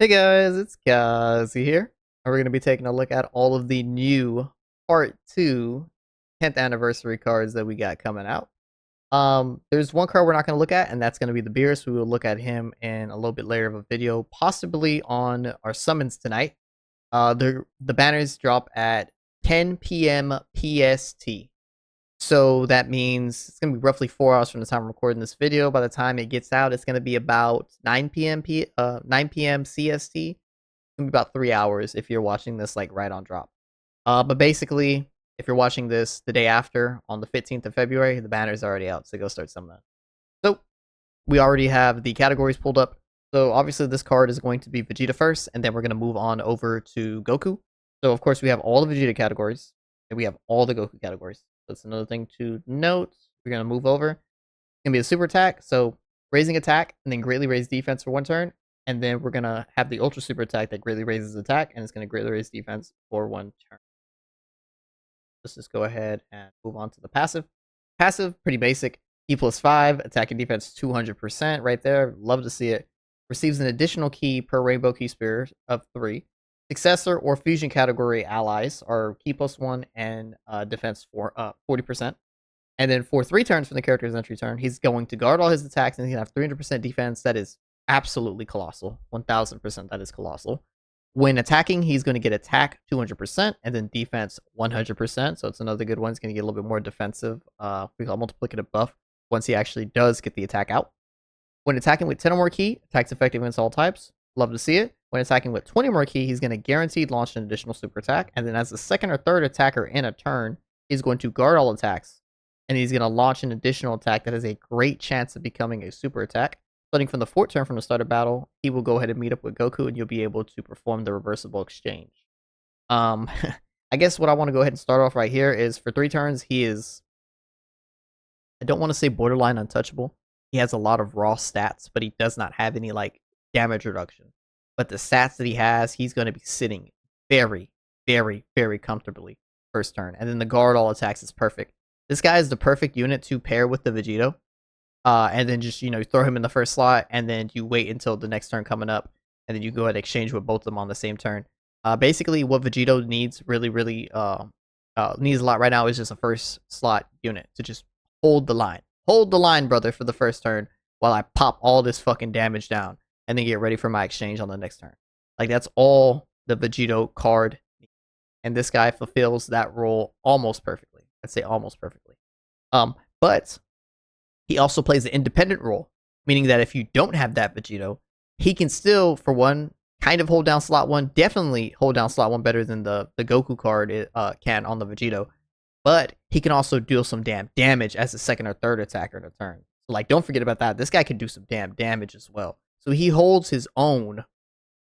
Hey guys, it's Kazi here, and we're going to be taking a look at all of the new Part 2 10th anniversary cards that we got coming out. There's one card we're not going to look at, and that's going to be the Beerus. We will look at him in a little bit later of a video, possibly on our summons tonight. The banners drop at 10 p.m. PST. So that means it's going to be roughly 4 hours from the time I'm recording this video. By the time it gets out, it's going to be about 9 p.m. 9 p.m. CST. It's going to be about 3 hours if you're watching this like right on drop. But basically, if you're watching this the day after on the 15th of February, the banner's already out, so go start some of that. So we already have the categories pulled up. So obviously this card is going to be Vegeta first, and then we're going to move on over to Goku. So of course we have all the Vegeta categories, and we have all the Goku categories. That's another thing to note. We're going to move over. It's going to be a super attack, so raising attack, and then greatly raise defense for one turn. And then we're going to have the ultra super attack that greatly raises attack, and it's going to greatly raise defense for one turn. Let's just go ahead and move on to the passive. Passive, pretty basic. E plus 5, attack and defense 200% right there. Love to see it. Receives an additional key per rainbow key spear of 3. Successor or fusion category allies are key plus 1 and defense for 40%. And then for 3 turns from the character's entry turn, he's going to guard all his attacks and he's going to have 300% defense. That is absolutely colossal. 1000%, that is colossal. When attacking, he's going to get attack 200% and then defense 100%. So it's another good one. He's going to get a little bit more defensive. We call multiplicative buff once he actually does get the attack out. When attacking with 10 or more key, attacks effective against all types. Love to see it. When attacking with 20 or more key, he's going to guaranteed launch an additional super attack. And then as the second or third attacker in a turn, he's going to guard all attacks. And he's going to launch an additional attack that has a great chance of becoming a super attack. Starting from the 4th turn from the start of battle, he will go ahead and meet up with Goku, and you'll be able to perform the reversible exchange. I guess what I want to go ahead and start off right here is for 3 turns, he is, I don't want to say borderline untouchable. He has a lot of raw stats, but he does not have any like damage reduction. But the stats that he has, he's going to be sitting very, very, very comfortably first turn. And then the guard all attacks is perfect. This guy is the perfect unit to pair with the Vegito. And then just, throw him in the first slot, and then you wait until the next turn coming up, and then you go ahead and exchange with both of them on the same turn. Basically, what Vegito needs really needs a lot right now is just a first slot unit to just hold the line. Hold the line, brother, for the first turn while I pop all this fucking damage down, and then get ready for my exchange on the next turn. Like, that's all the Vegito card needs. And this guy fulfills that role almost perfectly. I'd say almost perfectly. But he also plays the independent role, meaning that if you don't have that Vegito, he can still, for one, kind of hold down slot 1, definitely hold down slot 1 better than the Goku card can on the Vegito, but he can also deal some damn damage as a second or third attacker in a turn. So, like, don't forget about that. This guy can do some damn damage as well. So he holds his own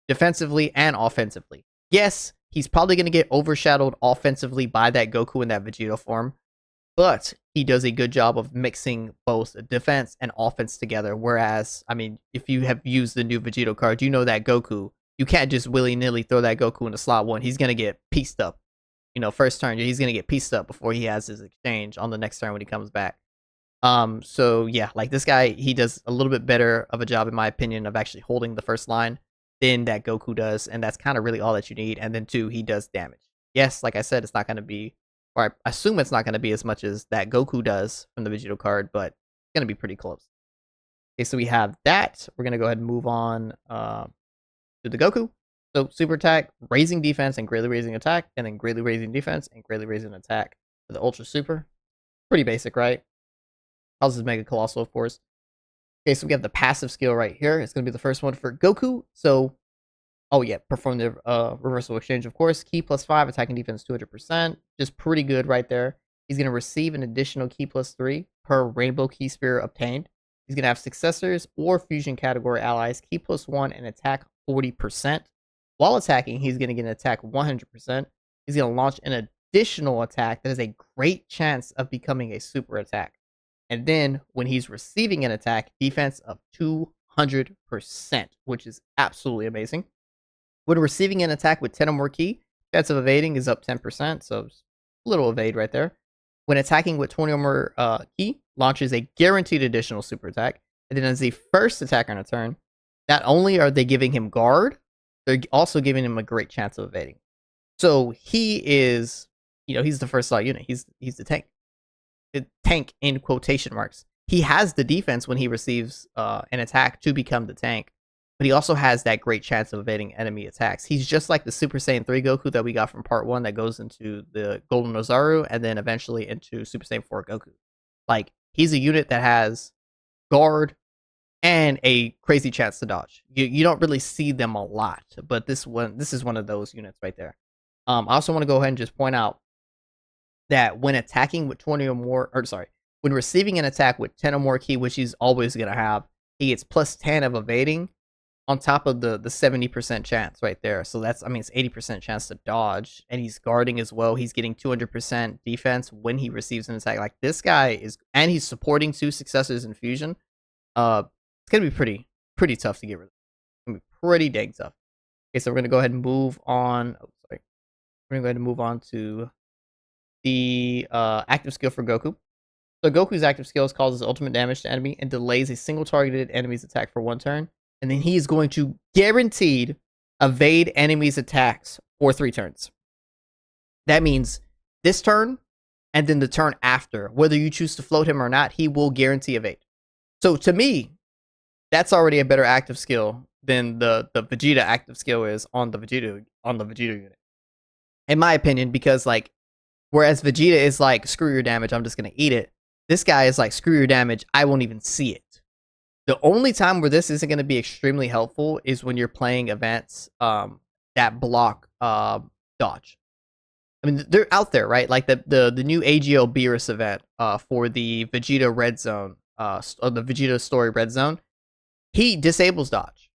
defensively and offensively. Yes, he's probably going to get overshadowed offensively by that Goku in that Vegito form, but he does a good job of mixing both defense and offense together. Whereas, I mean, if you have used the new Vegito card, you know that Goku, you can't just willy-nilly throw that Goku into slot 1. He's going to get pieced up. First turn, he's going to get pieced up before he has his exchange on the next turn when he comes back. So yeah, like this guy, he does a little bit better of a job, in my opinion, of actually holding the first line than that Goku does. And that's kind of really all that you need. And then 2, he does damage. Yes, like I said, it's not going to be, or I assume it's not going to be as much as that Goku does from the Vegito card, but it's going to be pretty close. Okay, so we have that. We're going to go ahead and move on to the Goku. So super attack, raising defense and greatly raising attack, and then greatly raising defense and greatly raising attack for the ultra super. Pretty basic, right? Houses Mega Colossal, of course. Okay, so we have the passive skill right here. It's going to be the first one for Goku. So, oh yeah, perform the reversal exchange, of course. Key plus 5, attacking defense 200%. Just pretty good right there. He's going to receive an additional key plus 3 per rainbow key spear obtained. He's going to have successors or fusion category allies, key plus 1, and attack 40%. While attacking, he's going to get an attack 100%. He's going to launch an additional attack that has a great chance of becoming a super attack. And then when he's receiving an attack, defense of 200%, which is absolutely amazing. When receiving an attack with 10 or more key, chance of evading is up 10%, so a little evade right there. When attacking with 20 or more key, launches a guaranteed additional super attack. And then as the first attacker on a turn, not only are they giving him guard, they're also giving him a great chance of evading. So he is, he's the first slot unit. He's the tank. The tank in quotation marks. He has the defense when he receives an attack to become the tank, but he also has that great chance of evading enemy attacks. He's just like the Super Saiyan 3 Goku that we got from part 1 that goes into the Golden Ozaru and then eventually into Super Saiyan 4 Goku. Like, he's a unit that has guard and a crazy chance to dodge. You don't really see them a lot, but this is one of those units right there. I also want to go ahead and just point out that when attacking with 20 or more, when receiving an attack with 10 or more ki, which he's always going to have, he gets plus 10 of evading on top of the 70% chance right there. So that's, it's 80% chance to dodge, and he's guarding as well. He's getting 200% defense when he receives an attack. Like, this guy is, and he's supporting 2 successors in fusion. It's going to be pretty tough to get rid of. It's going to be pretty dang tough. Okay, so we're going to go ahead and move on. We're going to go ahead and move on to the active skill for Goku. So Goku's active skills causes ultimate damage to enemy and delays a single targeted enemy's attack for 1 turn. And then he is going to guaranteed evade enemies' attacks for 3 turns. That means this turn and then the turn after. Whether you choose to float him or not, he will guarantee evade. So to me, that's already a better active skill than the Vegeta active skill is on the Vegeta unit. In my opinion, because like, whereas Vegeta is like, screw your damage, I'm just going to eat it. This guy is like, screw your damage, I won't even see it. The only time where this isn't going to be extremely helpful is when you're playing events that block dodge. They're out there, right? Like the new AGL Beerus event for the Vegeta Red Zone, or the Vegeta Story Red Zone. He disables dodge.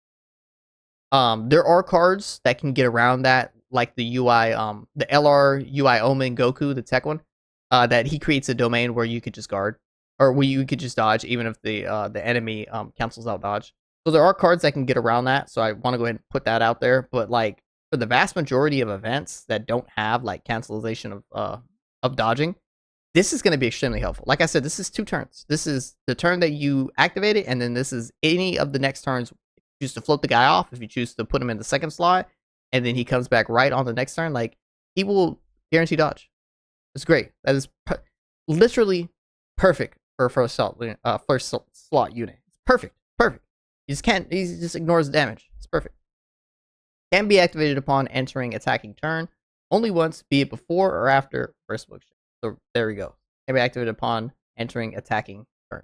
There are cards that can get around that, like the UI, the LR UI Omen Goku, the tech one, that he creates a domain where you could just guard, or where you could just dodge, even if the enemy cancels out dodge. So there are cards that can get around that. So I want to go ahead and put that out there. But like, for the vast majority of events that don't have like cancellation of dodging, this is going to be extremely helpful. Like I said, this is 2 turns. This is the turn that you activate it, and then this is any of the next turns. If you choose to float the guy off, if you choose to put him in the second slot, and then he comes back right on the next turn, like, he will guarantee dodge. It's great. That is literally perfect for a first slot unit. It's perfect. He just ignores the damage. It's perfect. Can be activated upon entering attacking turn only once, be it before or after first book. So there we go. Can be activated upon entering attacking turn.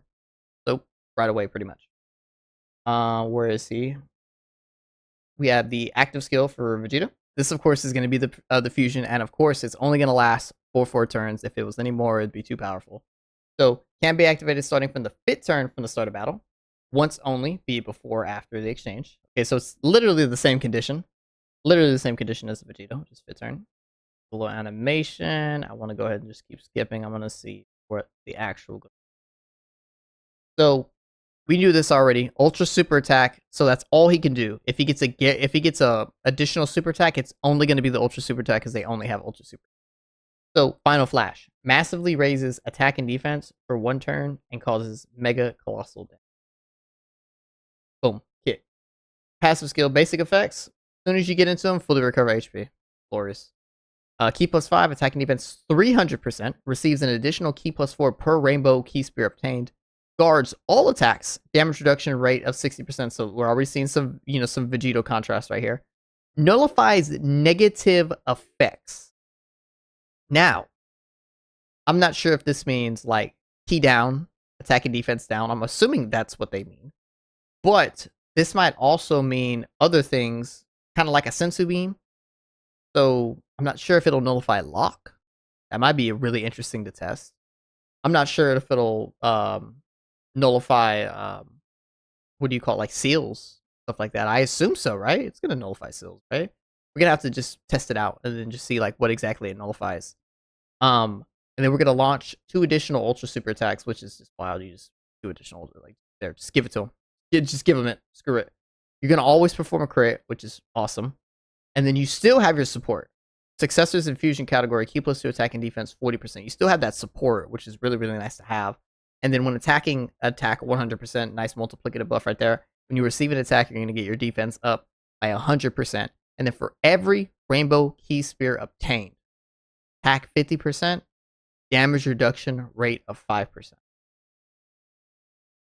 So right away, pretty much. Where is he? We have the active skill for Vegeta. This, of course, is going to be the fusion, and of course, it's only going to last for 4 turns. If it was any more, it'd be too powerful. So can be activated starting from the 5th turn from the start of battle. Once only, be it before or after the exchange. Okay, so it's literally the same condition. Literally the same condition as the Vegeta, just 5th turn. Below animation, I want to go ahead and just keep skipping. I'm going to see what the actual. So we knew this already. Ultra super attack. So that's all he can do. If he gets a additional super attack, it's only going to be the ultra super attack because they only have ultra super. So final flash massively raises attack and defense for 1 turn and causes mega colossal damage. Boom. Kick. Passive skill basic effects. As soon as you get into them, fully recover HP. Glorious. Key +5, attack and defense 300%. Receives an additional key +4 per rainbow key spear obtained. Guards all attacks. Damage reduction rate of 60%. So we're already seeing some Vegito contrast right here. Nullifies negative effects. Now, I'm not sure if this means like key down, attack and defense down. I'm assuming that's what they mean. But this might also mean other things, kind of like a sensu beam. So I'm not sure if it'll nullify lock. That might be really interesting to test. I'm not sure if it'll nullify what do you call it, like seals, stuff like that. I assume so, right? It's gonna nullify seals, right? We're gonna have to just test it out and then just see like what exactly it nullifies. And then we're gonna launch 2 additional ultra super attacks, which is just wild. You just do additional, like, there, just give it to him. Just give him it. Screw it. You're gonna always perform a crit, which is awesome. And then you still have your support. Successors in fusion category, key +2 attack and defense 40%. You still have that support, which is really, really nice to have. And then when attacking, attack 100%, nice multiplicative buff right there. When you receive an attack, you're going to get your defense up by 100%. And then for every rainbow key spear obtained, attack 50%, damage reduction rate of 5%.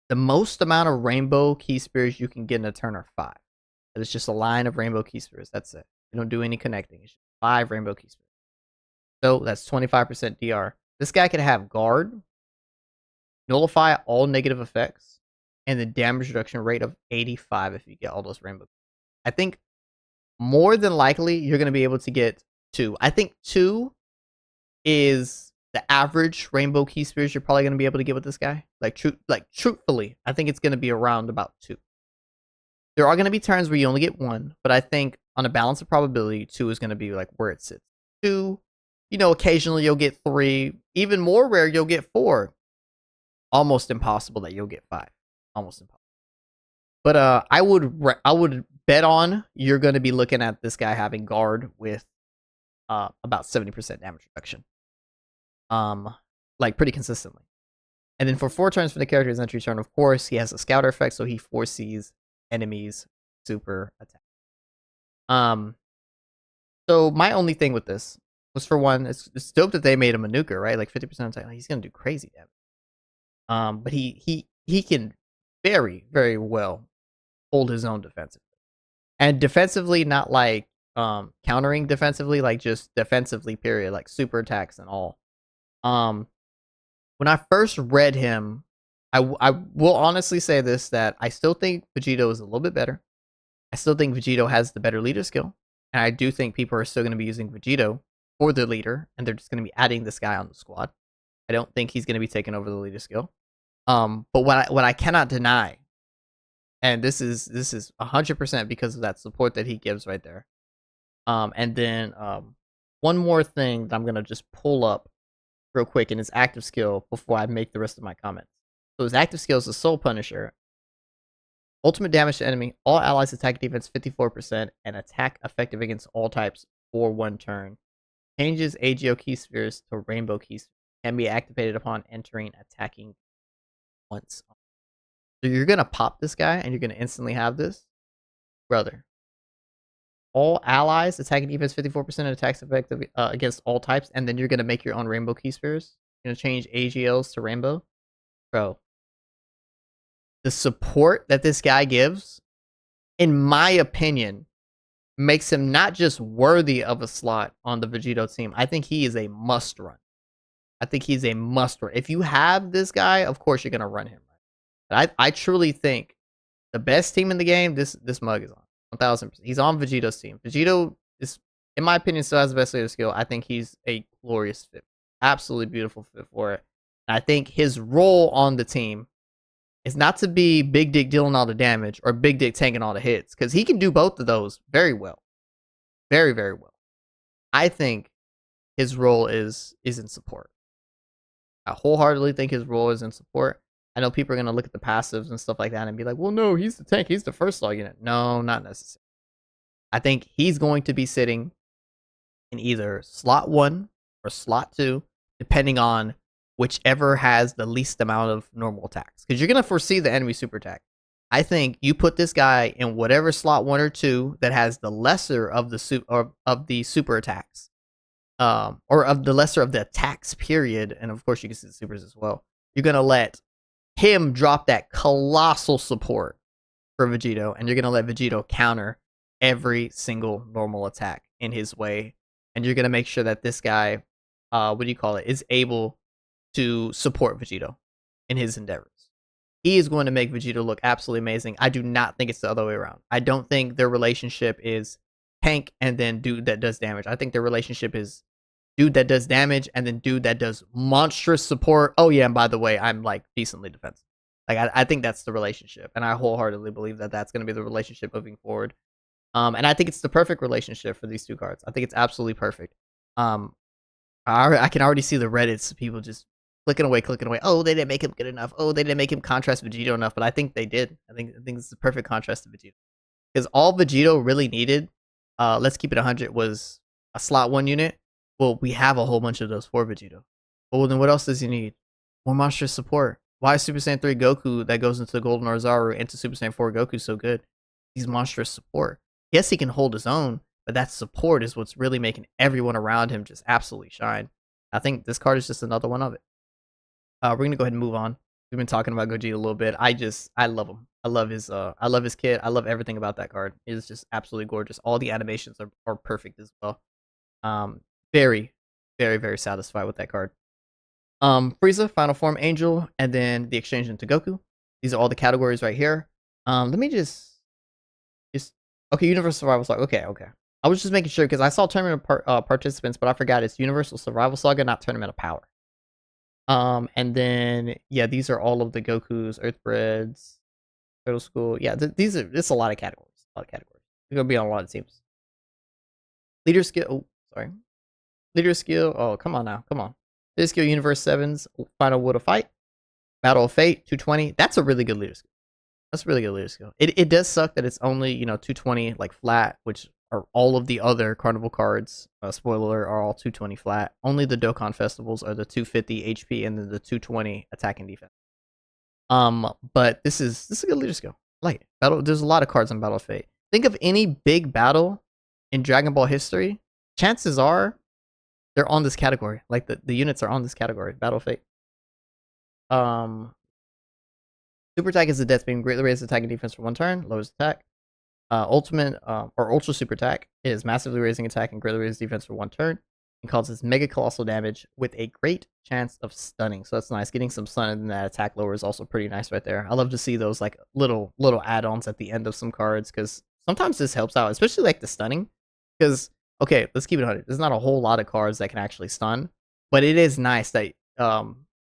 The most amount of rainbow key spears you can get in a turn are 5. It's just a line of rainbow key spears. That's it. You don't do any connecting. It's just 5 rainbow key spears. So that's 25% DR. This guy could have guard, nullify all negative effects, and the damage reduction rate of 85 if you get all those rainbow. I think more than likely you're going to be able to get 2. I think 2 is the average rainbow key spears you're probably going to be able to get with this guy. Truthfully, I think it's going to be around about 2. There are going to be turns where you only get 1, but I think on a balance of probability, 2 is going to be like where it sits. 2, occasionally you'll get 3. Even more rare, you'll get 4. Almost impossible that you'll get 5. Almost impossible. But I would bet on you're going to be looking at this guy having guard with about 70% damage reduction. Pretty consistently. And then for 4 turns for the character's entry turn, of course, he has a scouter effect, so he foresees enemies super attack. So my only thing with this was, for one, it's dope that they made him a nuker, right? Like 50% attack. He's gonna do crazy damage. But he can very, very well hold his own defensively. And defensively, not like countering defensively, like just defensively, period, like super attacks and all. When I first read him, I will honestly say this, that I still think Vegito is a little bit better. I still think Vegito has the better leader skill. And I do think people are still going to be using Vegito for the leader, and they're just going to be adding this guy on the squad. I don't think he's going to be taking over the leader skill. But what I cannot deny, and this is 100% because of that support that he gives right there. And then one more thing that I'm going to just pull up real quick in his active skill before I make the rest of my comments. So his active skill is the Soul Punisher. Ultimate damage to enemy. All allies attack defense 54% and attack effective against all types for 1 turn. Changes AGO key spheres to rainbow key spheres. Can be activated upon entering attacking once. So you're going to pop this guy and you're going to instantly have this. Brother. All allies attacking defense 54% attacks effective against all types, and then you're going to make your own rainbow key spheres. You're going to change AGLs to rainbow. Bro. The support that this guy gives, in my opinion, makes him not just worthy of a slot on the Vegito team. I think he is a must run. I think he's a must run. If you have this guy, of course you're going to run him. But I truly think the best team in the game, this mug is on. 1000%. He's on Vegito's team. Vegito is, in my opinion, still has the best leader skill. I think he's a glorious fit. Absolutely beautiful fit for it. And I think his role on the team is not to be Big Dick dealing all the damage or Big Dick tanking all the hits, because he can do both of those very well. Very, very well. I think his role is in support. I wholeheartedly think his role is in support. I know people are going to look at the passives and stuff like that and be like, well, no, he's the tank. He's the first slot unit. No, not necessarily. I think he's going to be sitting in either slot 1 or slot 2, depending on whichever has the least amount of normal attacks. Because you're going to foresee the enemy super attack. I think you put this guy in whatever slot 1 or 2 that has the lesser of the super attacks. Or of the lesser of the attacks, period. And of course, you can see the supers as well. You're going to let him drop that colossal support for Vegito, and you're going to let Vegito counter every single normal attack in his way, and you're going to make sure that this guy, is able to support Vegito in his endeavors. He is going to make Vegito look absolutely amazing. I do not think it's the other way around. I don't think their relationship is tank and then dude that does damage. I think their relationship is dude that does damage and then dude that does monstrous support. Oh yeah, and by the way, I'm like decently defensive. Like I think that's the relationship, and I wholeheartedly believe that that's going to be the relationship moving forward. And I think it's the perfect relationship for these 2 cards. I think it's absolutely perfect. I can already see the Reddits, people just clicking away. Oh, they didn't make him good enough. Oh, they didn't make him contrast Vegito enough. But I think they did. I think it's the perfect contrast to Vegito, because all Vegito really needed, let's keep it 100, was a slot 1 unit. Well, we have a whole bunch of those for Vegito. Well, then what else does he need? More monstrous support. Why is Super Saiyan 3 Goku that goes into Golden Orzaru into Super Saiyan 4 Goku so good? He's monstrous support. Yes, he can hold his own, but that support is what's really making everyone around him just absolutely shine. I think this card is just another one of it. We're gonna go ahead and move on. We've been talking about Gogeta a little bit. I love him. I love his kit. I love everything about that card. It is just absolutely gorgeous. All the animations are perfect as well. Um, very, very, very satisfied with that card. Frieza, Final Form Angel, and then the exchange into Goku. These are all the categories right here. Let me just okay, Universal Survival Saga. Okay. I was just making sure because I saw Tournament of Participants, but I forgot it's Universal Survival Saga, not Tournament of Power. And then yeah, these are all of the Gokus, Earthbreads, Turtle School. Yeah, these are it's a lot of categories. A lot of categories. We're gonna be on a lot of teams. Leader skill. Oh, sorry. Leader skill. Oh, come on now. Come on. Leader skill Universe 7's Final Will to Fight. Battle of Fate 220. That's a really good leader skill. That's a really good leader skill. It does suck that it's only 220 like flat, which are all of the other carnival cards. Spoiler are all 220 flat. Only the Dokkan festivals are the 250 HP and then the 220 attack and defense. But this is a good leader skill. I like it. Battle. There's a lot of cards on Battle of Fate. Think of any big battle in Dragon Ball history. Chances are they're on this category. Like the units are on this category. Battle of Fate. Super attack is a death beam. Greatly raises attack and defense for 1 turn. Lowers attack. Ultimate or ultra super attack is massively raising attack and greatly raises defense for 1 turn. And causes mega colossal damage with a great chance of stunning. So that's nice. Getting some stun and that attack lower is also pretty nice right there. I love to see those like little add-ons at the end of some cards because sometimes this helps out, especially like the stunning. Because okay, let's keep it 100. There's not a whole lot of cards that can actually stun, but it is nice that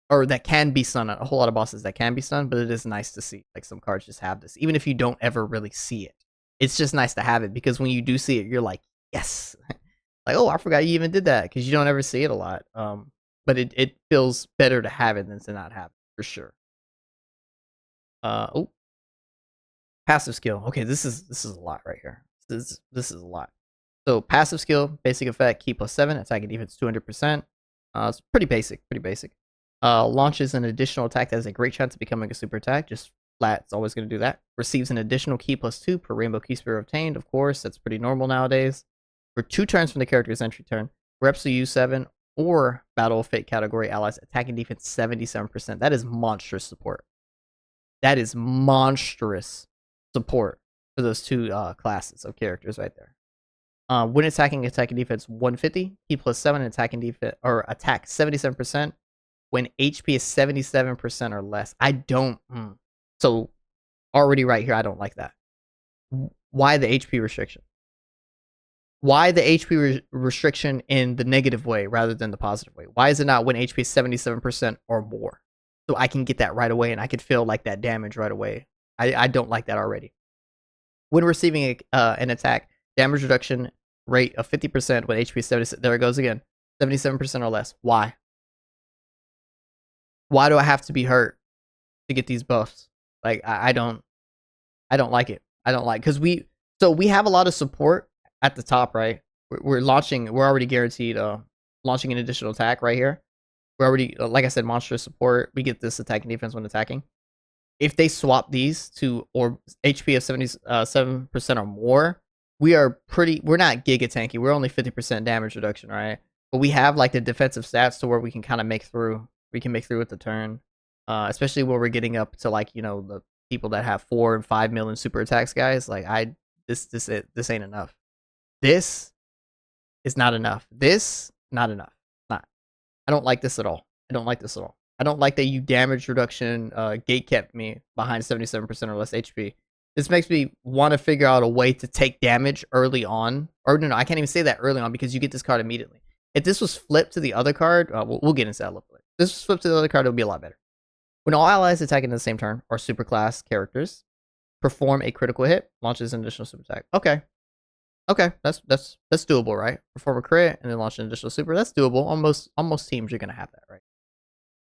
or that can be stunned. A whole lot of bosses that can be stunned, but it is nice to see like some cards just have this, even if you don't ever really see it. It's just nice to have it because when you do see it, you're like, yes, like oh, I forgot you even did that because you don't ever see it a lot. But it feels better to have it than to not have it for sure. Oh, passive skill. Okay, this is a lot right here. This is a lot. So passive skill, basic effect, key +7, attack and defense 200%. It's pretty basic, launches an additional attack that has a great chance of becoming a super attack. Just flat, it's always going to do that. Receives an additional key +2 per rainbow key sphere obtained. Of course, that's pretty normal nowadays. For 2 turns from the character's entry turn, reps to U7 or Battle of Fate category allies attack and defense 77%. That is monstrous support. That is monstrous support for those 2 classes of characters right there. When attacking, attack and defense 150, key +7, attack and defense or attack 77%. When HP is 77% or less, I don't. So already right here, I don't like that. Why the HP restriction? Why the HP restriction in the negative way rather than the positive way? Why is it not when HP is 77% or more? So I can get that right away and I could feel like that damage right away. I don't like that already. When receiving an attack, damage reduction rate of 50% when HP is 70. There it goes again. 77% or less. Why? Why do I have to be hurt to get these buffs? Like I don't like it. I don't like because we have a lot of support at the top, right? We're already guaranteed launching an additional attack right here. We're already like I said, monstrous support. We get this attack and defense when attacking. If they swap these to or HP of 77% or more, we're not giga tanky. We're only 50% damage reduction, right? But we have like the defensive stats to where we can kind of make through. We can make through with the turn, especially when we're getting up to like the people that have 4 and 5 million super attacks, guys. Like this ain't enough. This is not enough. This not enough. Not. I don't like this at all. I don't like this at all. I don't like that you damage reduction gate kept me behind 77% or less HP. This makes me want to figure out a way to take damage early on. Or no, I can't even say that early on because you get this card immediately. If this was flipped to the other card, we'll get into that a little bit. If this was flipped to the other card, it would be a lot better. When all allies attacking in the same turn or superclass characters perform a critical hit, launches an additional super attack. Okay, that's doable, right? Perform a crit and then launch an additional super. That's doable. Almost teams you're gonna have that, right?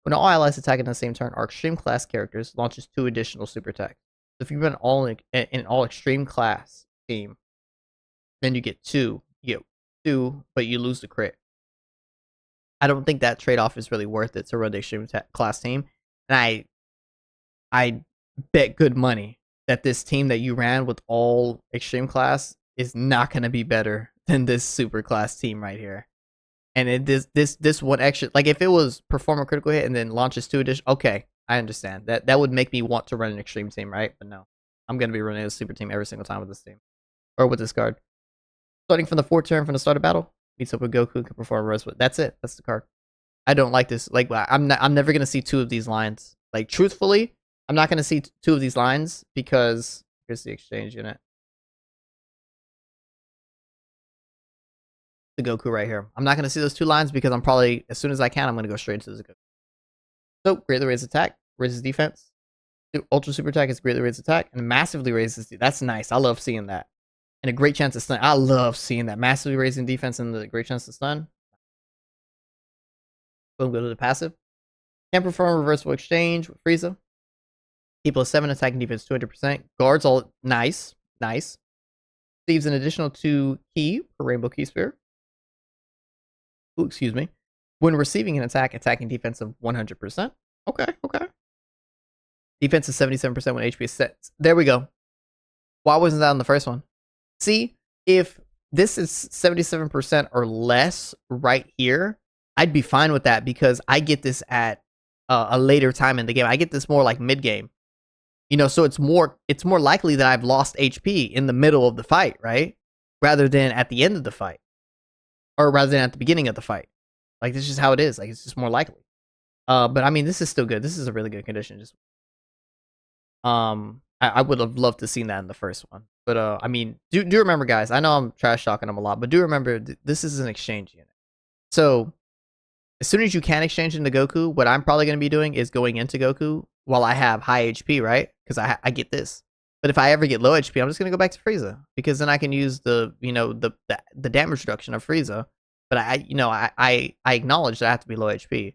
When all allies attacking in the same turn are extreme class characters, launches 2 additional super attacks. So if you've been in all extreme class team, then you get 2. You get 2, but you lose the crit. I don't think that trade-off is really worth it to run the extreme class team. And I bet good money that this team that you ran with all extreme class is not gonna be better than this super class team right here. And this one extra, like if it was perform a critical hit and then launches 2 additional, okay, I understand. That would make me want to run an extreme team, right? But no. I'm gonna be running a super team every single time with this team. Or with this card. Starting from the 4th turn from the start of battle, meets up with Goku, can perform a rest. That's it. That's the card. I don't like this. Like I'm never gonna see 2 of these lines. Like truthfully, I'm not gonna see 2 of these lines because here's the exchange unit. The Goku right here. I'm not gonna see those 2 lines because I'm probably, as soon as I can, I'm gonna go straight into the Goku. So greatly raises attack, raises defense. Ultra super attack is greatly raises attack and massively raises. That's nice. I love seeing that. And a great chance to stun. I love seeing that. Massively raising defense and the great chance to stun. Boom, go to the passive. Can perform reversible exchange with Frieza. He plus 7 attacking defense 200%. Guards all nice. Nice. Receives an additional 2 key per Rainbow Key Sphere. Ooh, excuse me. When receiving an attack, attacking defense of 100%. Okay, okay. Defense is 77% when HP is set. There we go. Why wasn't that on the first one? See, if this is 77% or less right here, I'd be fine with that because I get this at a later time in the game. I get this more like mid-game. You know, so it's more likely that I've lost HP in the middle of the fight, right? Rather than at the end of the fight. Or rather than at the beginning of the fight. Like, this is just how it is. Like, it's just more likely. But I mean, this is still good. This is a really good condition. Just I would have loved to seen that in the first one. But I mean, do remember, guys, I know I'm trash talking them a lot, but do remember this is an exchange unit. So as soon as you can exchange into Goku, what I'm probably going to be doing is going into Goku while I have high HP, right? Because I get this. But if I ever get low HP, I'm just going to go back to Frieza because then I can use the, you know, the damage reduction of Frieza. But I acknowledge that I have to be low HP.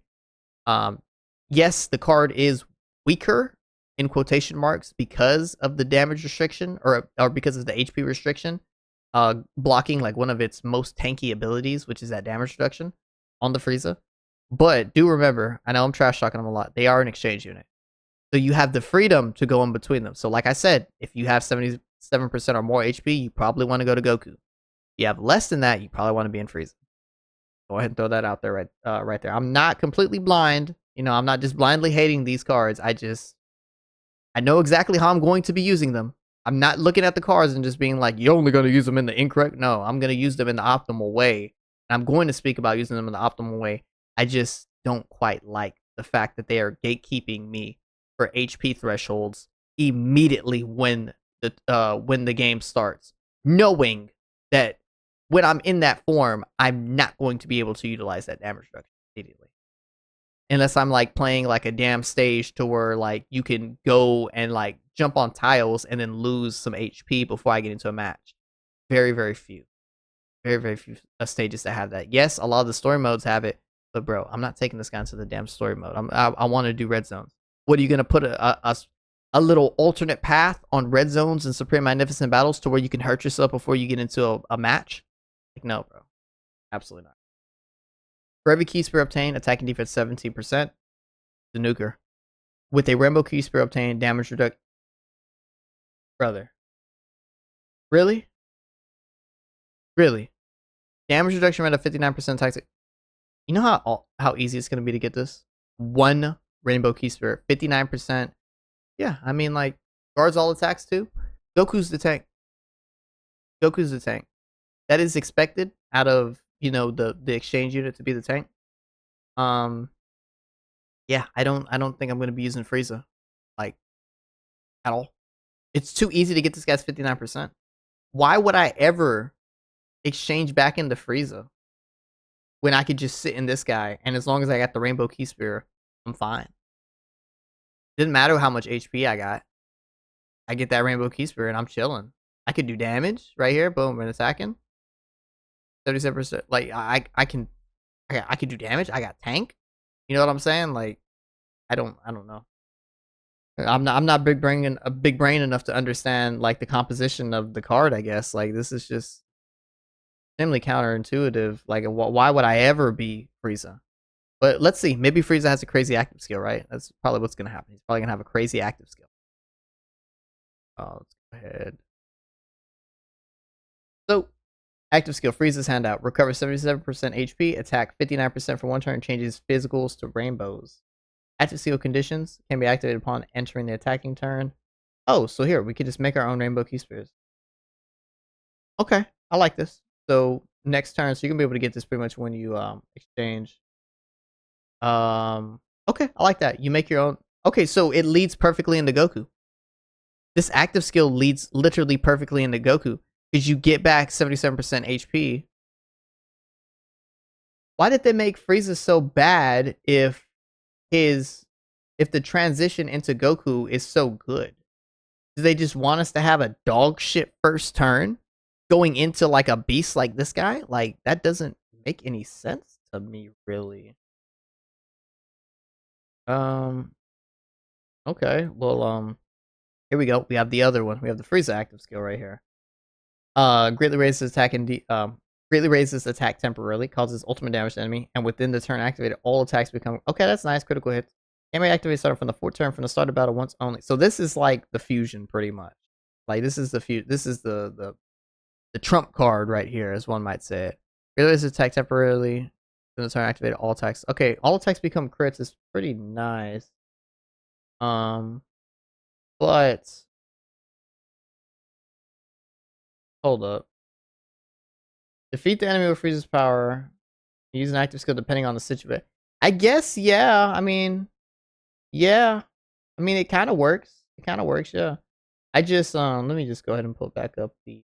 Yes, the card is weaker in quotation marks because of the damage restriction or because of the HP restriction, blocking like one of its most tanky abilities, which is that damage reduction on the Frieza. But do remember, I know I'm trash talking them a lot. They are an exchange unit. So you have the freedom to go in between them. So like I said, if you have 77% or more HP, you probably want to go to Goku. If you have less than that, you probably want to be in Frieza. Go ahead and throw that out there right there. I'm not completely blind. You know, I'm not just blindly hating these cards. I know exactly how I'm going to be using them. I'm not looking at the cards and just being like, you're only going to use them in the incorrect. No, I'm going to use them in the optimal way. And I'm going to speak about using them in the optimal way. I just don't quite like the fact that they are gatekeeping me for HP thresholds immediately when the game starts, knowing that when I'm in that form, I'm not going to be able to utilize that damage reduction immediately. Unless I'm like playing like a damn stage to where like you can go and like jump on tiles and then lose some HP before I get into a match. Very, very few. Very, very few stages that have that. Yes, a lot of the story modes have it, but bro, I'm not taking this guy into the damn story mode. I want to do red zones. What are you gonna put a little alternate path on red zones and Supreme Magnificent Battles to where you can hurt yourself before you get into a match? Like, no, bro. Absolutely not. For every key sphere obtained, attacking defense 17%. The nuker. With a rainbow key sphere obtained, damage reduction. Brother. Really? Really? Damage reduction rate of 59% toxic. You know how easy it's going to be to get this? One rainbow key sphere. 59%. Yeah, I mean, like, guards all attacks too. Goku's the tank. Goku's the tank. That is expected out of, you know, the exchange unit to be the tank. Yeah, I don't think I'm gonna be using Frieza, like, at all. It's too easy to get this guy's 59%. Why would I ever exchange back into Frieza when I could just sit in this guy and as long as I got the Rainbow Key Spear, I'm fine. Didn't matter how much HP I got. I get that Rainbow Key Spear and I'm chilling. I could do damage right here, boom, and attacking. 37%. Like I could do damage. I got tank. You know what I'm saying? Like I don't know. I'm not big brain enough to understand like the composition of the card, I guess. Like this is just extremely counterintuitive. Like why would I ever be Frieza? But let's see. Maybe Frieza has a crazy active skill, right? That's probably what's gonna happen. He's probably gonna have a crazy active skill. Let's go ahead. So, active skill, Frieza's handout. Recovers 77% HP, attack 59% for 1 turn, changes physicals to rainbows. Active skill conditions can be activated upon entering the attacking turn. Oh, so here, we could just make our own rainbow key spears. Okay, I like this. So, next turn, so you can be able to get this pretty much when you exchange. Okay, I like that. You make your own. Okay, so it leads perfectly into Goku. This active skill leads literally perfectly into Goku because you get back 77% HP. Why did they make Frieza so bad if the transition into Goku is so good? Do they just want us to have a dog shit first turn going into like a beast like this guy? Like that doesn't make any sense to me, really. Um. Okay. Well. Here we go. We have the other one. We have the Frieza active skill right here. Greatly raises attack and greatly raises attack temporarily, causes ultimate damage to enemy, and within the turn activated, all attacks become okay. That's nice. Critical hits. Enemy activate starting from the 4th turn from the start of battle once only. So this is like the fusion, pretty much. Like this is the This is the trump card right here, as one might say it. Greatly raises attack temporarily. Then the turn activated all attacks. Okay, all attacks become crits is pretty nice. But hold up. Defeat the enemy with Frieza's power. Use an active skill depending on the situation. I guess, yeah. I mean, yeah. I mean, it kind of works. It kind of works, yeah. I just let me just go ahead and pull back up the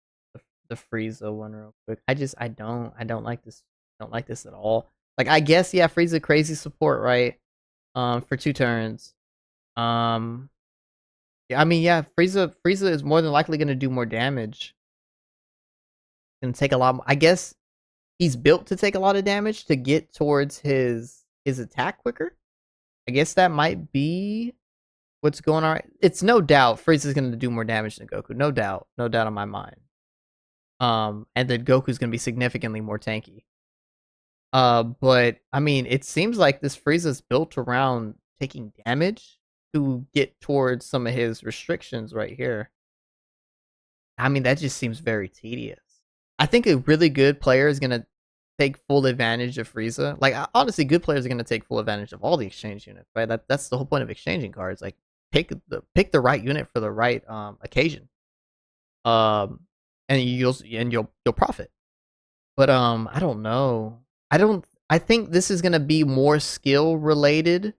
Frieza one real quick. I don't like this. Don't like this at all. Like, I guess, yeah, Frieza crazy support, right? For 2 turns. Yeah, I mean, yeah, Frieza is more than likely gonna do more damage. Gonna take a lot more. I guess he's built to take a lot of damage to get towards his attack quicker. I guess that might be what's going on. It's no doubt Frieza's going to do more damage than Goku. No doubt. No doubt on my mind. And then Goku's going to be significantly more tanky. But I mean, it seems like this Frieza's built around taking damage to get towards some of his restrictions right here. I mean, that just seems very tedious. I think a really good player is going to take full advantage of Frieza. Like, honestly, good players are going to take full advantage of all the exchange units, right? That's the whole point of exchanging cards. Like, pick the right unit for the right occasion. And you'll profit. But I don't know. I think this is going to be more skill related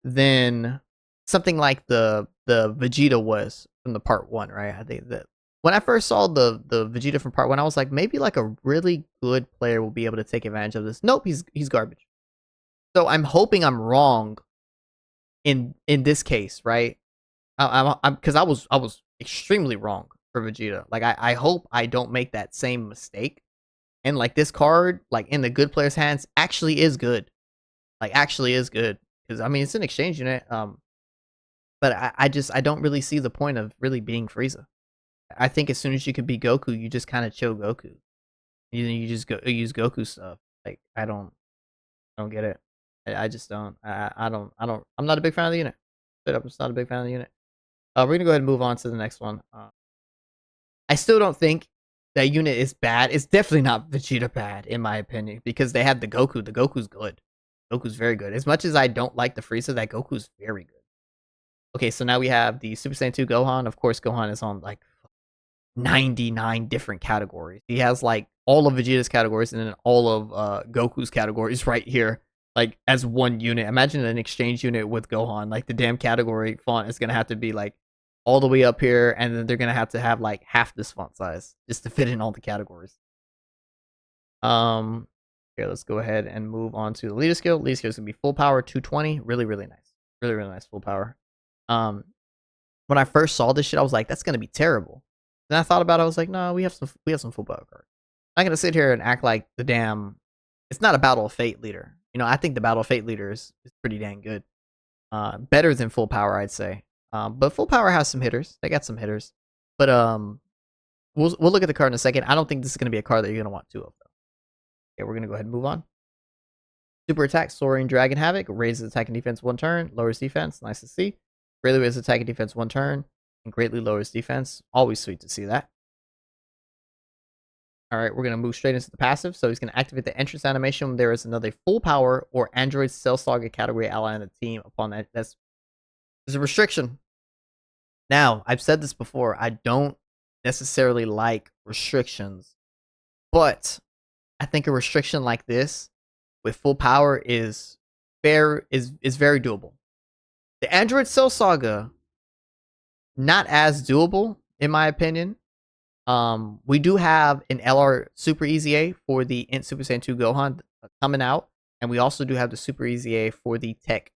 than something like the Vegeta was from the part 1, right? I think that when I first saw the Vegeta from part 1, I was like, maybe like a really good player will be able to take advantage of this. Nope, he's garbage. So I'm hoping I'm wrong in this case, right? I'm because I was extremely wrong for Vegeta. Like I hope I don't make that same mistake. And like this card, like in the good player's hands, actually is good. Like actually is good. Because I mean it's an exchange unit. But I don't really see the point of really being Frieza. I think as soon as you could be Goku, you just kind of chill Goku. You just go use Goku stuff. Like I don't get it. I just don't. I don't. I'm not a big fan of the unit. Straight up, I'm just not a big fan of the unit. We're gonna go ahead and move on to the next one. I still don't think that unit is bad. It's definitely not Vegeta bad in my opinion because they have the Goku. The Goku's good. Goku's very good. As much as I don't like the Frieza, that Goku's very good. Okay, so now we have the Super Saiyan 2 Gohan. Of course, Gohan is on like 99 different categories. He has like all of Vegeta's categories and then all of Goku's categories right here, like as one unit. Imagine an exchange unit with Gohan. Like the damn category font is gonna have to be like all the way up here, and then they're gonna have to have like half this font size just to fit in all the categories. Here, let's go ahead and move on to the leader skill. Leader skill is gonna be full power 220. Really, really nice. Really, really nice full power. When I first saw this shit, I was like, that's gonna be terrible. Then I thought about it, I was like, no, we have some full power cards. I'm not gonna sit here and act like the damn it's not a Battle of Fate leader. You know, I think the Battle of Fate leader is pretty dang good. Better than full power, I'd say. But full power has some hitters. They got some hitters. But we'll look at the card in a second. I don't think this is gonna be a card that you're gonna want 2 of though. Okay, we're gonna go ahead and move on. Super attack, Soaring Dragon Havoc, raises attack and defense 1 turn, lowers defense, nice to see. Greatly raises attack and defense 1 turn, and greatly lowers defense. Always sweet to see that. Alright, we're going to move straight into the passive. So he's going to activate the entrance animation when there is another full power or Android Cell Saga category ally on the team. Upon that, there's a restriction. Now, I've said this before, I don't necessarily like restrictions, but I think a restriction like this with full power is very doable. The Android Cell Saga, not as doable, in my opinion. We do have an LR Super Easy A for the Int Super Saiyan 2 Gohan coming out, and we also do have the Super Easy A for the Tech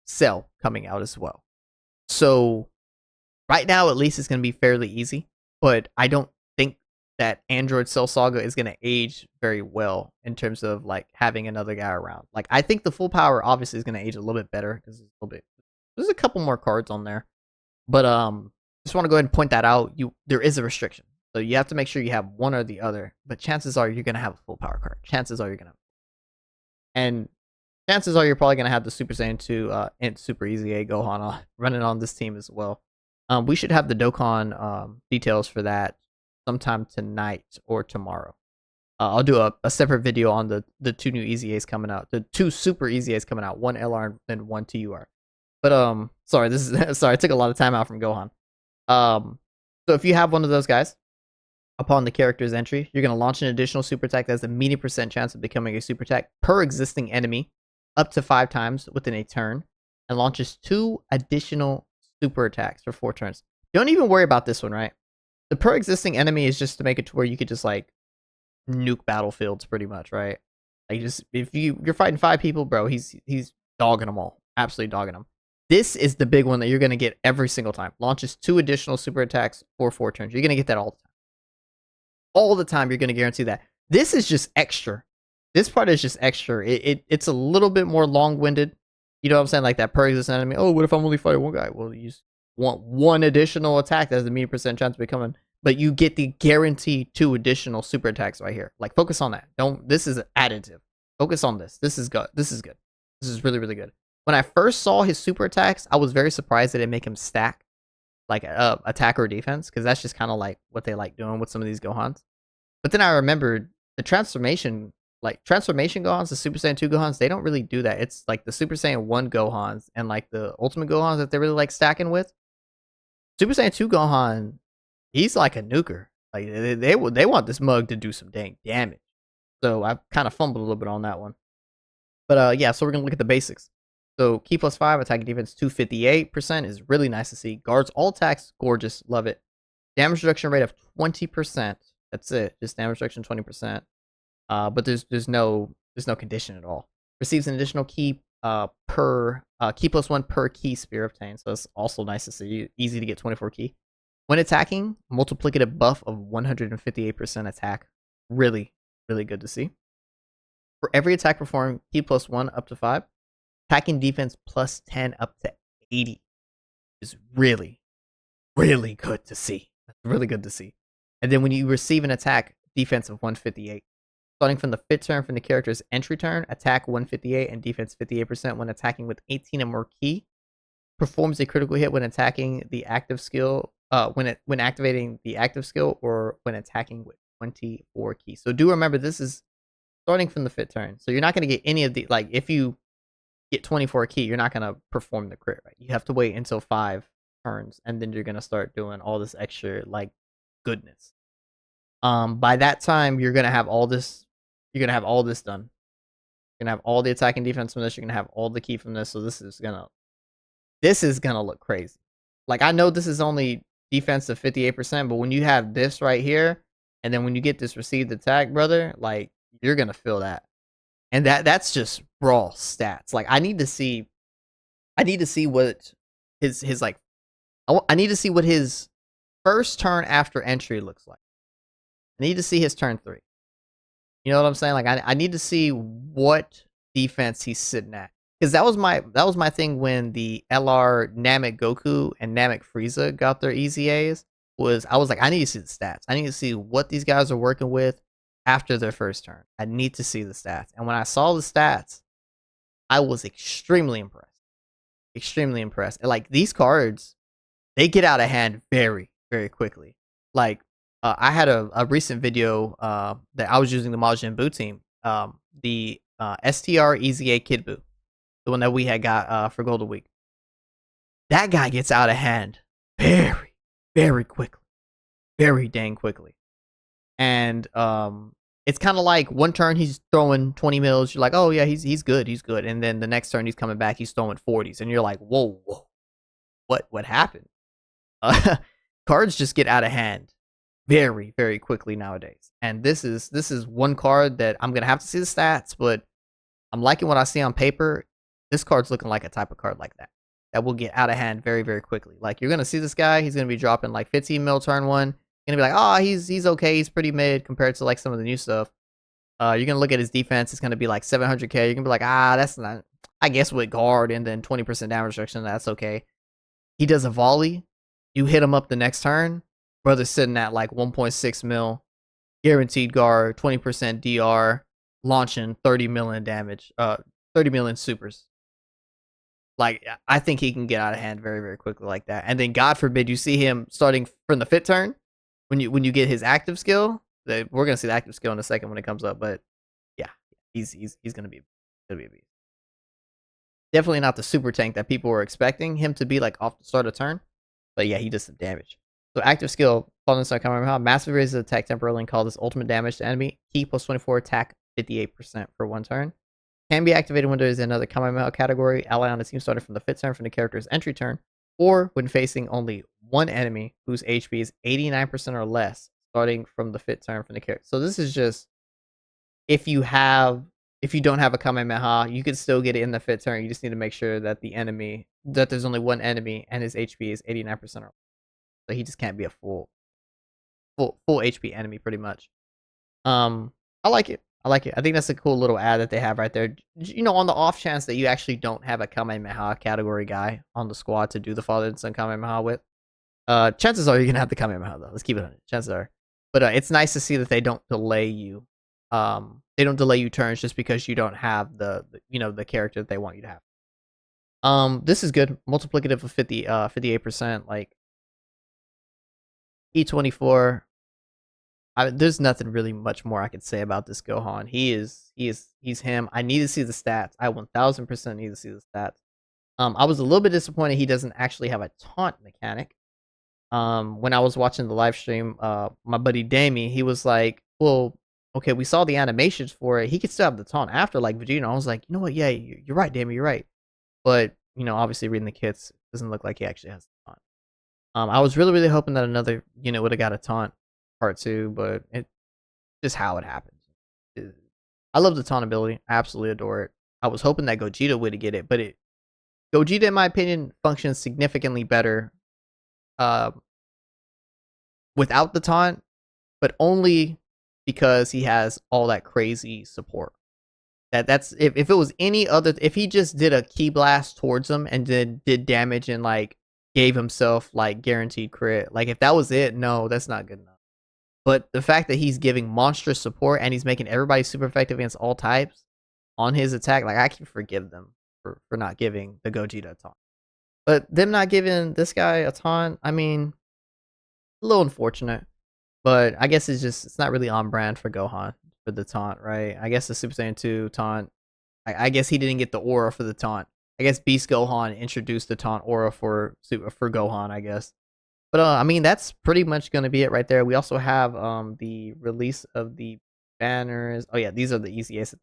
Cell coming out as well. So right now, at least, it's going to be fairly easy, but I don't think that Android Cell Saga is going to age very well in terms of like having another guy around. Like, I think the full power obviously is going to age a little bit better because there's a couple more cards on there, but just want to go ahead and point that out. There is a restriction. So you have to make sure you have one or the other, but chances are you're going to have a full power card. Chances are you're going to have, and chances are you're probably going to have the Super Saiyan 2 Int Super Easy A Gohan running on this team as well. We should have the Dokkan details for that sometime tonight or tomorrow. I'll do a separate video on the two new Easy A's coming out, the two Super Easy A's coming out, one LR and one TUR. But sorry, this is sorry, I took a lot of time out from Gohan. So if you have one of those guys, upon the character's entry, you're going to launch an additional super attack that has a medium % chance of becoming a super attack per existing enemy up to 5 times within a turn, and launches 2 additional super attacks for 4 turns. Don't even worry about this one, right? The per existing enemy is just to make it to where you could just like nuke battlefields pretty much, right? Like, just if you're fighting 5 people, bro, he's dogging them all. Absolutely dogging them. This is the big one that you're going to get every single time. Launches 2 additional super attacks for 4 turns. You're going to get that all the time. All the time, you're going to guarantee that. This is just extra. This part is just extra. It's a little bit more long-winded. You know what I'm saying? Like that per existing enemy. Oh, what if I'm only fighting one guy? Well, you just want 1 additional attack that has a medium % chance of becoming. But you get the guaranteed 2 additional super attacks right here. Like, focus on that. This is additive. Focus on this. This is good. This is good. This is really, really good. When I first saw his super attacks, I was very surprised that it make him stack like attack or defense, because that's just kind of like what they like doing with some of these Gohans. But then I remembered the transformation Gohans, the Super Saiyan 2 Gohans, they don't really do that. It's like the Super Saiyan 1 Gohans and like the Ultimate Gohans that they really like stacking with. Super Saiyan 2 Gohan, he's like a nuker. Like they want this mug to do some dang damage. So I kind of fumbled a little bit on that one. But yeah, so we're gonna look at the basics. So key +5, attack and defense 258% is really nice to see. Guards all attacks, gorgeous, love it. Damage reduction rate of 20%. That's it, just damage reduction 20%. But there's no condition at all. Receives an additional key per key +1 per key spear obtained. So that's also nice to see. Easy to get 24 key. When attacking, multiplicative buff of 158% attack. Really, really good to see. For every attack performed, key +1 up to 5. Attacking defense +10 up to 80 is really, really good to see. That's really good to see. And then when you receive an attack, defense of 158. Starting from the 5th turn from the character's entry turn, attack 158 and defense 58% when attacking with 18 or more key. Performs a critical hit when attacking the active skill, when activating the active skill, or when attacking with 24 key. So do remember, this is starting from the 5th turn. So you're not going to get any of the, like, if you get 24 key, you're not going to perform the crit, right? You have to wait until 5 turns, and then you're going to start doing all this extra, like, goodness. By that time, you're going to have all this, done. You're going to have all the attack and defense from this. You're going to have all the key from this. So this is going to look crazy. Like, I know this is only defense of 58%, but when you have this right here, and then when you get this received attack, brother, like, you're going to feel that. And that's just raw stats. Like, I need to see what his like, I need to see what his first turn after entry looks like. I need to see his turn 3. You know what I'm saying? Like, I need to see what defense he's sitting at. Because that was my thing when the LR Namek Goku and Namek Frieza got their Easy A's. I was like, I need to see the stats. I need to see what these guys are working with after their first turn. I need to see the stats. And when I saw the stats, I was extremely impressed. Extremely impressed. And like, these cards, they get out of hand very, very quickly. Like, I had a recent video that I was using the Majin Buu team, the STR EZA Kid Buu, the one that we had got for Golden Week. That guy gets out of hand very, very quickly, very dang quickly. And it's kind of like one turn he's throwing 20 mils, you're like, oh yeah, he's good, and then the next turn he's coming back, he's throwing 40s, and you're like, whoa, what happened? Cards just get out of hand very, very quickly nowadays. And this is one card that I'm gonna have to see the stats, but I'm liking what I see on paper. This card's looking like a type of card like that will get out of hand very, very quickly. Like, you're gonna see this guy, he's gonna be dropping like 15 mil turn one. You're gonna be like, oh, he's okay, he's pretty mid compared to like some of the new stuff. You're gonna look at his defense, it's gonna be like 700k. You're gonna be like, that's not. I guess with guard and then 20% damage reduction, that's okay. He does a volley, you hit him up the next turn, brother's sitting at like 1.6 mil, guaranteed guard, 20% DR, launching 30 million damage, 30 million supers. Like, I think he can get out of hand very, very quickly like that. And then God forbid you see him starting from the fit turn when you get his active skill. We're gonna see the active skill in a second when it comes up, but yeah, he's gonna be a beast. Definitely not the super tank that people were expecting him to be like off the start of turn. But yeah, he does some damage. So active skill, following this Kamehameha, massive raises attack temporarily and call this ultimate damage to enemy. Key plus 24 attack 58% for one turn. Can be activated when there is another Kamehameha category ally on the team started from the fit turn from the character's entry turn, or when facing only one enemy whose HP is 89% or less, starting from the fit turn from the character. So this is just if you don't have a Kamehameha, you can still get it in the fit turn. You just need to make sure that there's only one enemy and his HP is 89% or less. So he just can't be a full HP enemy pretty much. I like it. I think that's a cool little ad that they have right there. You know, on the off chance that you actually don't have a Kamehameha category guy on the squad to do the Father and Son Kamehameha with, chances are you're gonna have the Kamehameha though. Let's keep it on it. Chances are. But it's nice to see that they don't delay you. They don't delay you turns just because you don't have the character that they want you to have. This is good. Multiplicative of 58%. Like E24. There's nothing really much more I could say about this Gohan. He's him. I need to see the stats. I 1000% need to see the stats. I was a little bit disappointed he doesn't actually have a taunt mechanic. When I was watching the live stream, my buddy Damie, he was like, well, okay, we saw the animations for it. He could still have the taunt after, like Vegeta. I was like, you know what? Yeah, you're right, Damie, you're right. But, obviously reading the kits, it doesn't look like he actually has the taunt. I was really, really hoping that another unit would have got a taunt part 2, but it just how it happens. I love the taunt ability. I absolutely adore it. I was hoping that Gogeta would get it, but Gogeta, in my opinion, functions significantly better without the taunt, but only because he has all that crazy support. That's if it was any other, if he just did a ki blast towards him and then did damage and like gave himself like guaranteed crit, like if that was it, no, that's not good enough. But the fact that he's giving monstrous support and he's making everybody super effective against all types on his attack, like I can forgive them for not giving the Gogeta a taunt. But them not giving this guy a taunt, I mean, a little unfortunate. But I guess it's not really on brand for Gohan for the taunt, right? I guess the Super Saiyan 2 taunt, I guess he didn't get the aura for the taunt. I guess Beast Gohan introduced the taunt aura for Gohan, I guess. But I mean, that's pretty much going to be it right there. We also have the release of the banners. Oh yeah, these are the easy ace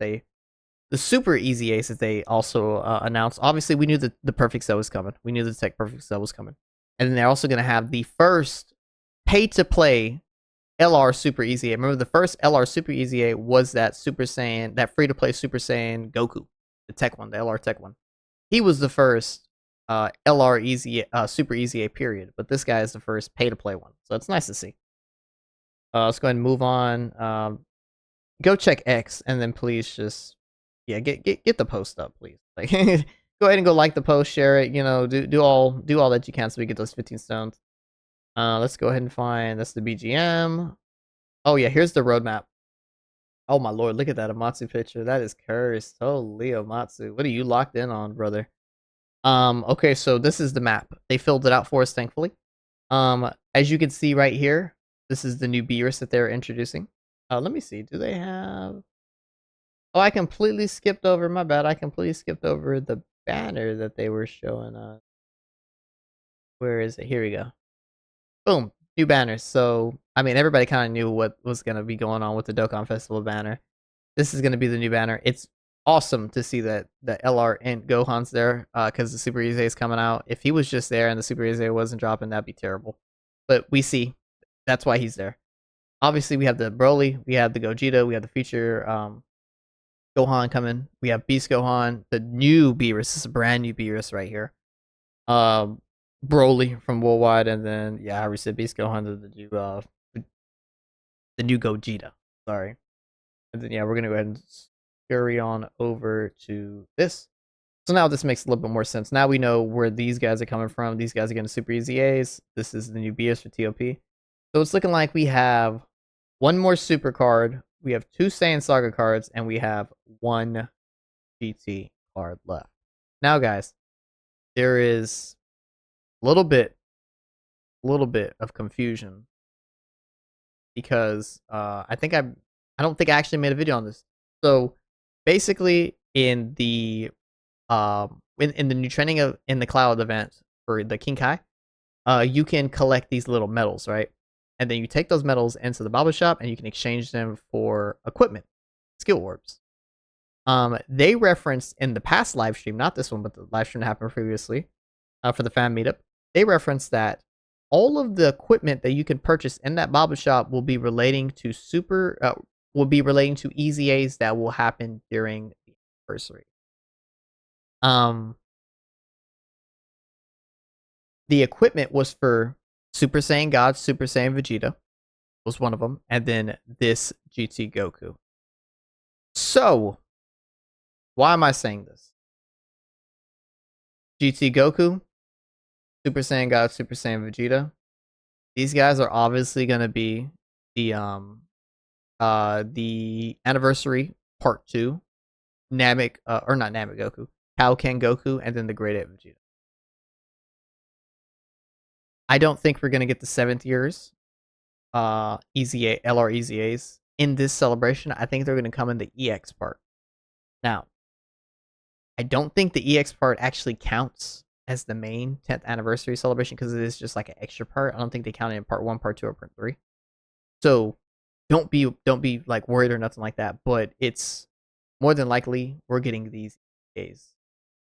the super easy ace that they also announced. Obviously, we knew that the perfect set was coming. We knew the tech perfect set was coming. And then they're also going to have the first pay-to-play LR Super Easy A. Remember, the first LR Super Easy A was that Super Saiyan, that free-to-play Super Saiyan Goku, the tech one, the LR tech one. He was the first LR Easy, Super Easy A period, but this guy is the first pay-to-play one, so it's nice to see. Let's go ahead and move on. Go check X, and then please just get the post up, please. Like, go ahead and go like the post, share it. Do all that you can so we get those 15 stones. Let's go ahead and find that's the BGM. Oh yeah, here's the roadmap. Oh my lord, look at that Amatsu picture. That is cursed. Holy Amatsu. What are you locked in on, brother? Okay, so this is the map. They filled it out for us, thankfully. As you can see right here, This is the new Beerus that they're introducing. Let me see. Do they have? Oh, I completely skipped over. My bad. I completely skipped over the banner that they were showing us. Where is it? Here we go. Boom, new banners. So, I mean, everybody kind of knew what was going to be going on with the Dokkan Festival banner. This is going to be the new banner. It's awesome to see that the LR and Gohan's there because the Super Easy is coming out. If he was just there and the Super Easy wasn't dropping, that'd be terrible. But we see that's why he's there. Obviously, we have the Broly, we have the Gogeta, we have the future Gohan coming. We have Beast Gohan, the new Beerus. This is a brand new Beerus right here. Um, Broly from Worldwide, and then yeah, I already said Beast Gohan, the new Gogeta. Sorry, and then yeah, we're gonna go ahead and scurry on over to this. So now this makes a little bit more sense. Now we know where these guys are coming from. These guys are getting super easy A's. This is the new BS for TOP. So it's looking like we have one more super card. We have 2 Saiyan Saga cards, and we have 1 GT card left. Now, guys, there is a little bit of confusion because I don't think I actually made a video on this. So basically, in the in the new trending of in the cloud event for the King Kai, you can collect these little medals, right? And then you take those medals into the Baba shop and you can exchange them for equipment, skill orbs. They referenced in the past live stream, not this one, but the live stream that happened previously, for the fan meetup. They referenced that all of the equipment that you can purchase in that Baba shop will be relating to Easy A's that will happen during the anniversary. The equipment was for Super Saiyan God, Super Saiyan Vegeta was one of them, and then this GT Goku. So, why am I saying this? GT Goku, Super Saiyan God, Super Saiyan Vegeta. These guys are obviously going to be the anniversary part 2, Namek or not Namek Goku, Kaioken Goku, and then the Great Ape Vegeta. I don't think we're going to get the 7th years LR Easy A's in this celebration. I think they're going to come in the EX part. Now, I don't think the EX part actually counts as the main 10th anniversary celebration because it is just like an extra part. I don't think they count it in part 1, part 2, or part 3. So don't be like worried or nothing like that. But it's more than likely we're getting these A's.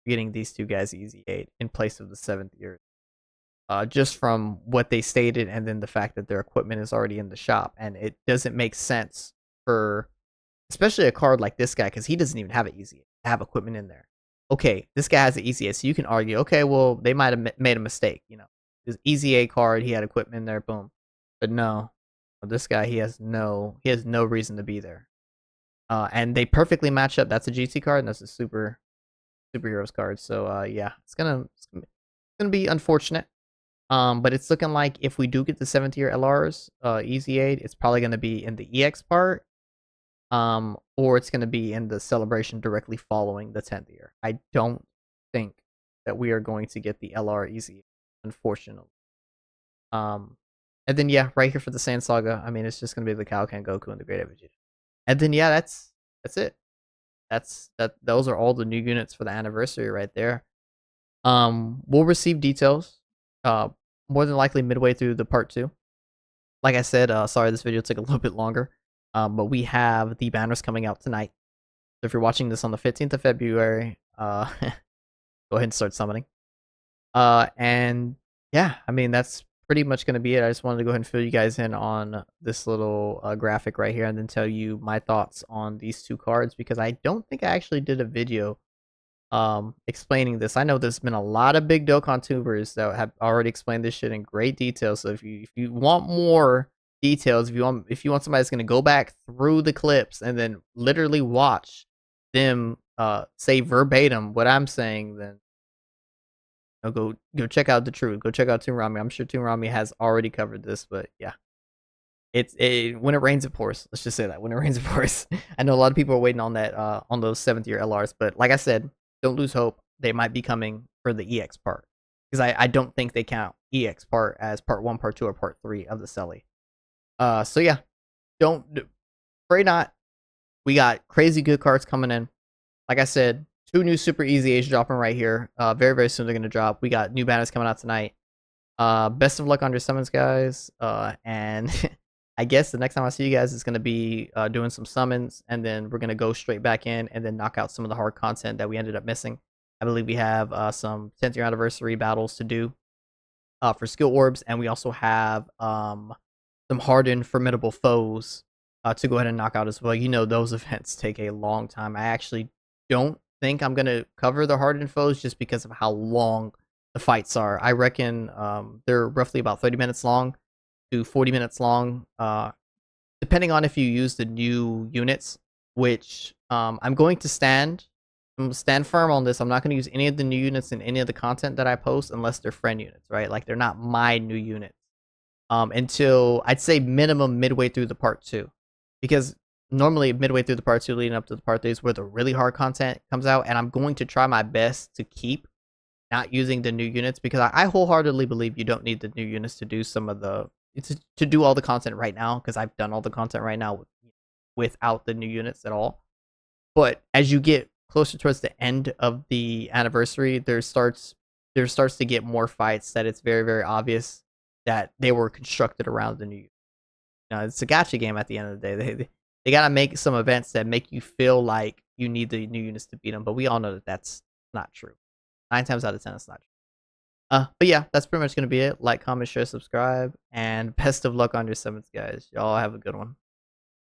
We're getting these 2 guys Easy 8 in place of the 7th year. Just from what they stated, and then the fact that their equipment is already in the shop, and it doesn't make sense for, especially a card like this guy, because he doesn't even have it easy to have equipment in there. Okay, this guy has the Easy A, so you can argue, okay, well, they might have made a mistake, you know. His Easy A card, he had equipment in there, boom. But no, this guy, he has no reason to be there. And they perfectly match up. That's a GT card, and that's a superheroes card. So yeah, it's gonna be unfortunate. But it's looking like if we do get the 7th year LRs, Easy 8, it's probably going to be in the EX part, or it's going to be in the celebration directly following the 10th year. I don't think that we are going to get the LR Easy, unfortunately. And then yeah, right here for the Saiyan Saga, I mean, it's just going to be the Kaioken Goku and the Great Ape Vegeta. And then yeah, that's it. Those are all the new units for the anniversary right there. We'll receive details more than likely midway through the part 2. Like I said, sorry this video took a little bit longer, but we have the banners coming out tonight. So if you're watching this on the 15th of February, go ahead and start summoning. And yeah, I mean, that's pretty much going to be it. I just wanted to go ahead and fill you guys in on this little graphic right here and then tell you my thoughts on these 2 cards, because I don't think I actually did a video explaining this. I know there's been a lot of big Dokkan tubers that have already explained this shit in great detail. So if you want more details, if you want somebody that's gonna go back through the clips and then literally watch them say verbatim what I'm saying, then go check out the truth. Go check out Toon Rami. I'm sure Toon Rami has already covered this, but yeah. When it rains it pours. Let's just say that. When it rains it pours. I know a lot of people are waiting on that on those 7th year LRs, but like I said, don't lose hope. They might be coming for the EX part, because I don't think they count EX part as part 1, part 2, or part 3 of the Selly. So yeah, pray not. We got crazy good cards coming in. Like I said, 2 new super easy age dropping right here. Very, very soon they're gonna drop. We got new banners coming out tonight. Best of luck on your summons, guys. And I guess the next time I see you guys is gonna be doing some summons, and then we're gonna go straight back in and then knock out some of the hard content that we ended up missing. I believe we have some 10th year anniversary battles to do for skill orbs, and we also have some hardened formidable foes to go ahead and knock out as well. You know, those events take a long time. I actually don't think I'm gonna cover the hardened foes just because of how long the fights are. I reckon they're roughly about 30 minutes long to 40 minutes long, depending on if you use the new units. Which I'm going to stand firm on this. I'm not going to use any of the new units in any of the content that I post unless they're friend units, right? Like they're not my new units. Until I'd say minimum midway through the part 2. Because normally midway through the part 2 leading up to the part 3 is where the really hard content comes out, and I'm going to try my best to keep not using the new units because I wholeheartedly believe you don't need the new units to do some of the to do all the content right now, because I've done all the content right now without the new units at all. But as you get closer towards the end of the anniversary, there starts to get more fights that it's very, very obvious that they were constructed around the new. It's a gacha game at the end of the day. They gotta make some events that make you feel like you need the new units to beat them, but we all know that that's not true. 9 times out of 10, it's not true. But yeah, that's pretty much gonna be it. Like, comment, share, subscribe, and best of luck on your summons, guys. Y'all have a good one.